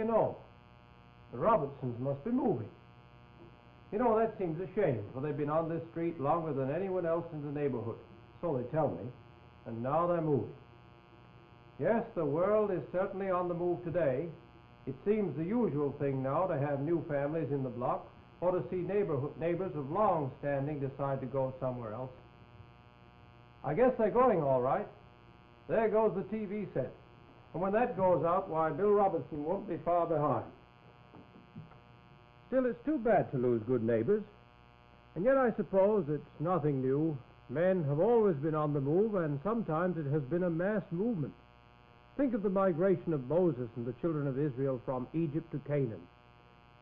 you know? The Robertsons must be moving. You know, that seems a shame, for they've been on this street longer than anyone else in the neighborhood. So they tell me. And now they're moving. Yes, the world is certainly on the move today. It seems the usual thing now to have new families in the block, or to see neighbors of long standing decide to go somewhere else. I guess they're going all right. There goes the TV set. And when that goes out, why, Bill Robertson won't be far behind. Still, it's too bad to lose good neighbors. And yet I suppose it's nothing new. Men have always been on the move, and sometimes it has been a mass movement. Think of the migration of Moses and the children of Israel from Egypt to Canaan.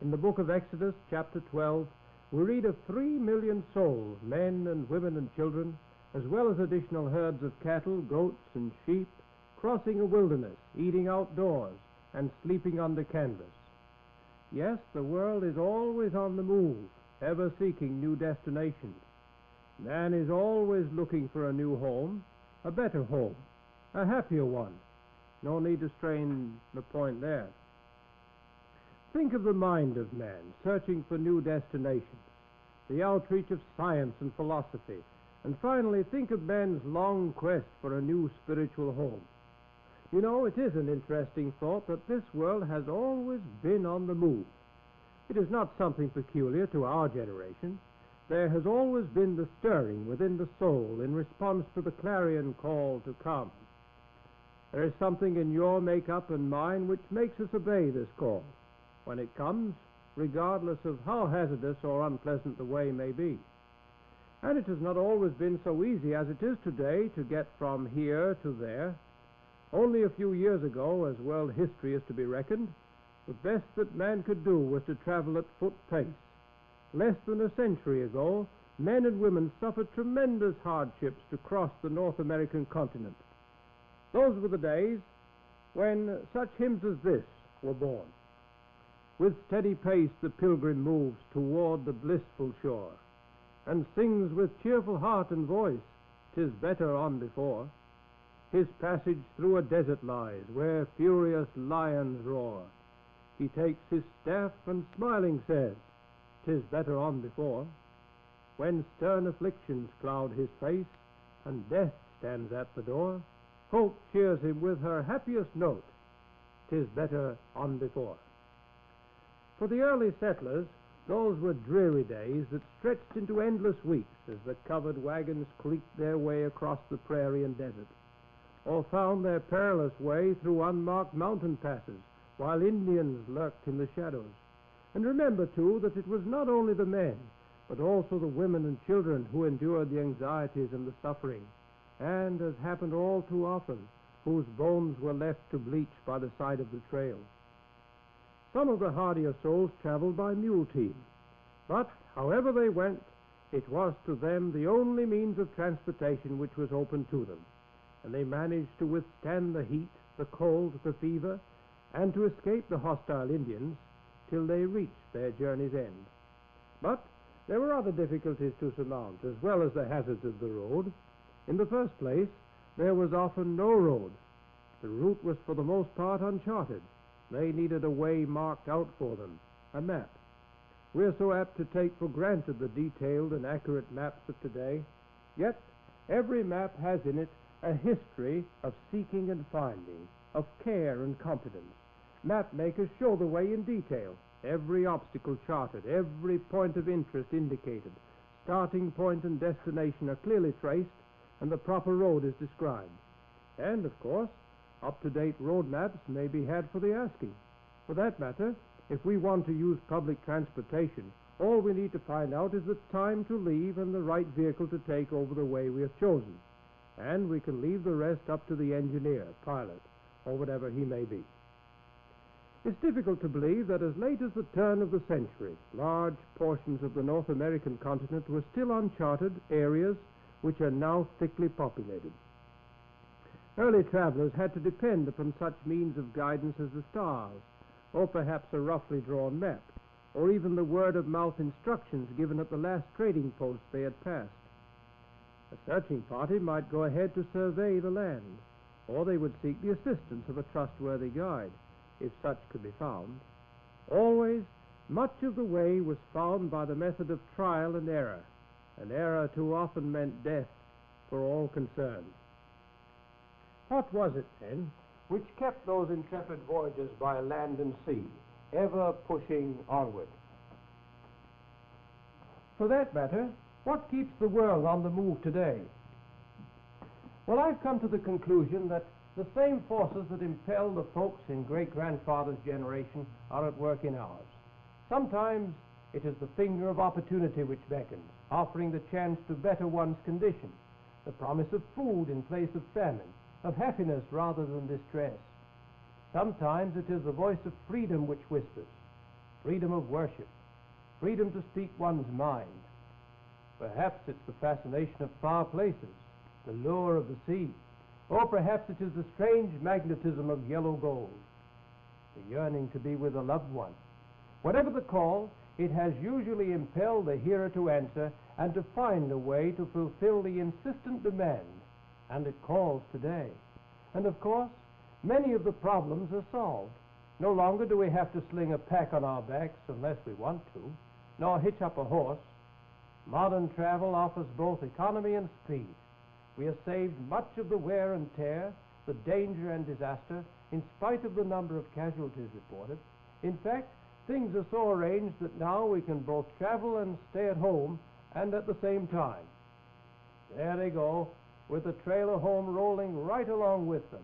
In the book of Exodus, chapter 12, we read of 3 million souls, men and women and children, as well as additional herds of cattle, goats, and sheep, crossing a wilderness, eating outdoors, and sleeping under canvas. Yes, the world is always on the move, ever seeking new destinations. Man is always looking for a new home, a better home, a happier one. No need to strain the point there. Think of the mind of man searching for new destinations, the outreach of science and philosophy, and finally think of man's long quest for a new spiritual home. You know, it is an interesting thought that this world has always been on the move. It is not something peculiar to our generation. There has always been the stirring within the soul in response to the clarion call to come. There is something in your make-up and mine which makes us obey this call when it comes, regardless of how hazardous or unpleasant the way may be. And it has not always been so easy as it is today to get from here to there. Only a few years ago, as world history is to be reckoned, the best that man could do was to travel at foot pace. Less than a century ago, men and women suffered tremendous hardships to cross the North American continent. Those were the days when such hymns as this were born. With steady pace the pilgrim moves toward the blissful shore, and sings with cheerful heart and voice, "'Tis better on before." His passage through a desert lies, where furious lions roar. He takes his staff and smiling says, "'Tis better on before." When stern afflictions cloud his face, and death stands at the door, hope cheers him with her happiest note, "'Tis better on before." For the early settlers, those were dreary days that stretched into endless weeks as the covered wagons creaked their way across the prairie and desert, or found their perilous way through unmarked mountain passes while Indians lurked in the shadows. And remember, too, that it was not only the men, but also the women and children who endured the anxieties and the suffering, and, as happened all too often, whose bones were left to bleach by the side of the trail. Some of the hardier souls traveled by mule team, but however they went, it was to them the only means of transportation which was open to them, and they managed to withstand the heat, the cold, the fever, and to escape the hostile Indians till they reached their journey's end. But there were other difficulties to surmount, as well as the hazards of the road. In the first place, there was often no road. The route was for the most part uncharted. They needed a way marked out for them, a map. We are so apt to take for granted the detailed and accurate maps of today, yet every map has in it a history of seeking and finding, of care and competence. Map makers show the way in detail, every obstacle charted, every point of interest indicated, starting point and destination are clearly traced, and the proper road is described. And, of course, up-to-date road maps may be had for the asking. For that matter, if we want to use public transportation, all we need to find out is the time to leave and the right vehicle to take over the way we have chosen. And we can leave the rest up to the engineer, pilot, or whatever he may be. It's difficult to believe that as late as the turn of the century, large portions of the North American continent were still uncharted areas which are now thickly populated. Early travelers had to depend upon such means of guidance as the stars, or perhaps a roughly drawn map, or even the word-of-mouth instructions given at the last trading post they had passed. A searching party might go ahead to survey the land, or they would seek the assistance of a trustworthy guide. if such could be found. Always, much of the way was found by the method of trial and error too often meant death for all concerned. What was it, then, which kept those intrepid voyagers by land and sea, ever pushing onward? For that matter, what keeps the world on the move today? Well, I've come to the conclusion that the same forces that impel the folks in great-grandfather's generation are at work in ours. Sometimes it is the finger of opportunity which beckons, offering the chance to better one's condition, the promise of food in place of famine, of happiness rather than distress. Sometimes it is the voice of freedom which whispers, freedom of worship, freedom to speak one's mind. Perhaps it's the fascination of far places, the lure of the sea, or perhaps it is the strange magnetism of yellow gold, the yearning to be with a loved one. Whatever the call, it has usually impelled the hearer to answer and to find a way to fulfill the insistent demand, and it calls today. And of course, many of the problems are solved. No longer do we have to sling a pack on our backs unless we want to, nor hitch up a horse. Modern travel offers both economy and speed. We are saved much of the wear and tear, the danger and disaster, in spite of the number of casualties reported. In fact, things are so arranged that now we can both travel and stay at home, and at the same time. There they go, with the trailer home rolling right along with them.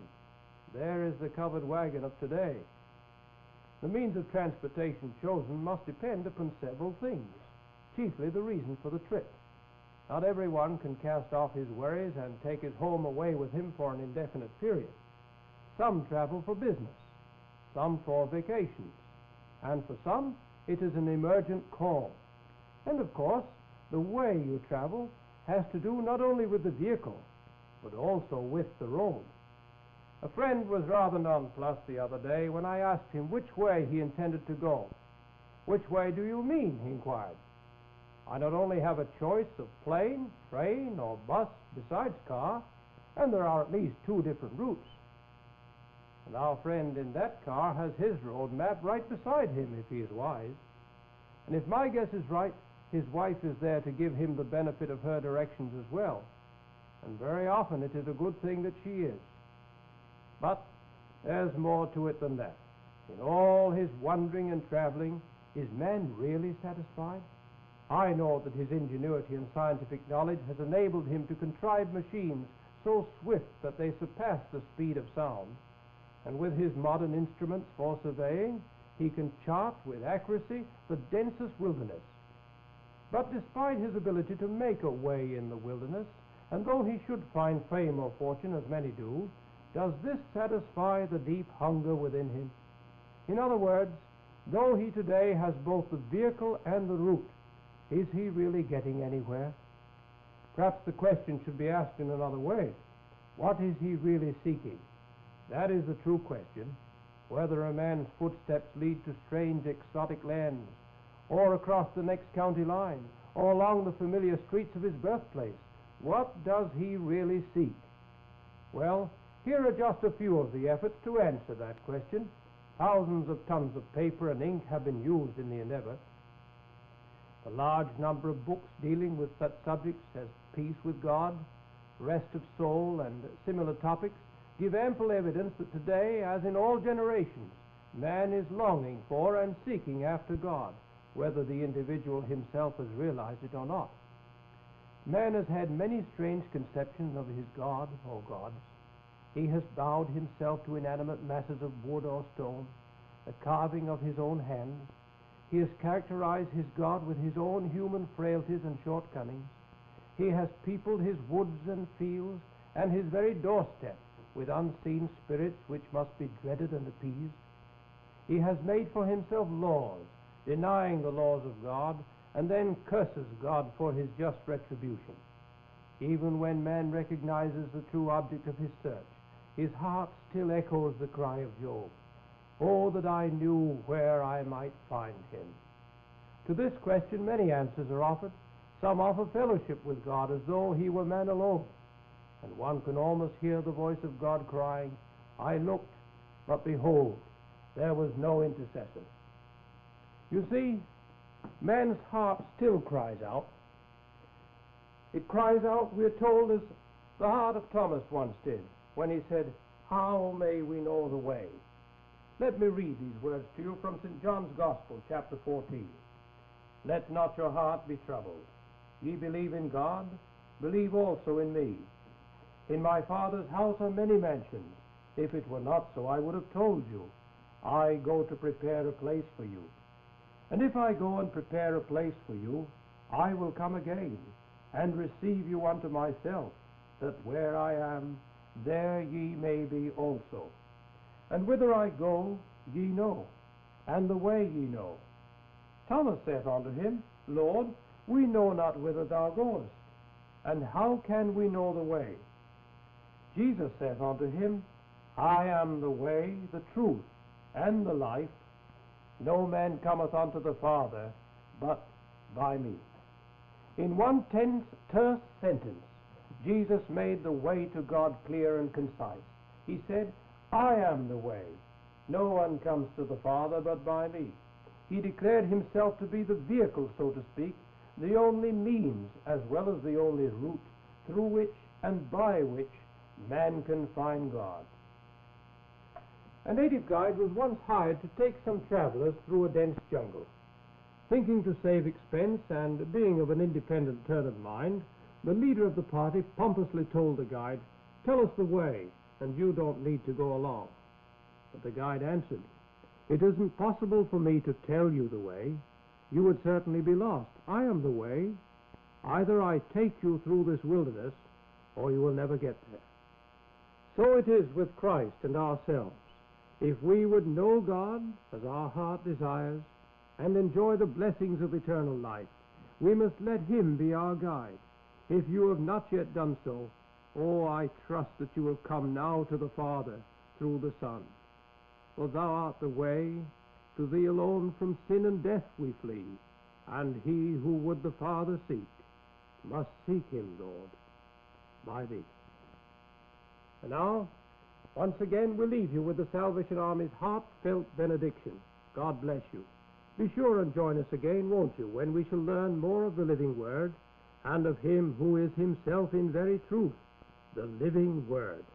There is the covered wagon of today. The means of transportation chosen must depend upon several things, chiefly the reason for the trip. Not everyone can cast off his worries and take his home away with him for an indefinite period. Some travel for business, some for vacations, and for some it is an emergent call. And of course, the way you travel has to do not only with the vehicle, but also with the road. A friend was rather nonplussed the other day when I asked him which way he intended to go. "Which way do you mean?" he inquired. "I not only have a choice of plane, train, or bus besides car, and there are at least 2 different routes." And our friend in that car has his road map right beside him if he is wise. And if my guess is right, his wife is there to give him the benefit of her directions as well. And very often it is a good thing that she is. But there's more to it than that. In all his wandering and traveling, is man really satisfied? I know that his ingenuity and scientific knowledge has enabled him to contrive machines so swift that they surpass the speed of sound. And with his modern instruments for surveying, he can chart with accuracy the densest wilderness. But despite his ability to make a way in the wilderness, and though he should find fame or fortune, as many do, does this satisfy the deep hunger within him? In other words, though he today has both the vehicle and the route, is he really getting anywhere? Perhaps the question should be asked in another way. What is he really seeking? That is the true question. Whether a man's footsteps lead to strange exotic lands, or across the next county line, or along the familiar streets of his birthplace, what does he really seek? Well, here are just a few of the efforts to answer that question. Thousands of tons of paper and ink have been used in the endeavor. A large number of books dealing with such subjects as peace with God, rest of soul, and similar topics give ample evidence that today, as in all generations, man is longing for and seeking after God, whether the individual himself has realized it or not. Man has had many strange conceptions of his God or gods. He has bowed himself to inanimate masses of wood or stone, the carving of his own hands. He has characterized his God with his own human frailties and shortcomings. He has peopled his woods and fields and his very doorstep with unseen spirits which must be dreaded and appeased. He has made for himself laws, denying the laws of God, and then curses God for his just retribution. Even when man recognizes the true object of his search, his heart still echoes the cry of Job, "Oh, that I knew where I might find him." To this question many answers are offered. Some offer fellowship with God as though he were man alone. And one can almost hear the voice of God crying, "I looked, but behold, there was no intercessor. You see, man's heart still cries out. It cries out, we're told, as the heart of Thomas once did, when he said, "How may we know the way?" Let me read these words to you from St. John's Gospel, chapter 14. "Let not your heart be troubled. Ye believe in God, believe also in me. In my Father's house are many mansions. If it were not so, I would have told you. I go to prepare a place for you. And if I go and prepare a place for you, I will come again, and receive you unto myself, that where I am, there ye may be also. And whither I go, ye know, and the way ye know." Thomas saith unto him, "Lord, we know not whither thou goest, and how can we know the way?" Jesus saith unto him, "I am the way, the truth, and the life. No man cometh unto the Father but by me." In one terse sentence, Jesus made the way to God clear and concise. He said, "I am the way. No one comes to the Father but by me." He declared himself to be the vehicle, so to speak, the only means as well as the only route through which and by which man can find God. A native guide was once hired to take some travelers through a dense jungle. Thinking to save expense and being of an independent turn of mind, the leader of the party pompously told the guide, "Tell us the way, and you don't need to go along." But the guide answered, "It isn't possible for me to tell you the way. You would certainly be lost. I am the way. Either I take you through this wilderness, or you will never get there." So it is with Christ and ourselves. If we would know God as our heart desires and enjoy the blessings of eternal life, we must let Him be our guide. If you have not yet done so, oh, I trust that you will come now to the Father through the Son. For thou art the way, to thee alone from sin and death we flee, and he who would the Father seek must seek him, Lord, by thee. And now, once again, we leave you with the Salvation Army's heartfelt benediction. God bless you. Be sure and join us again, won't you, when we shall learn more of the living Word and of Him who is Himself in very truth, the living Word.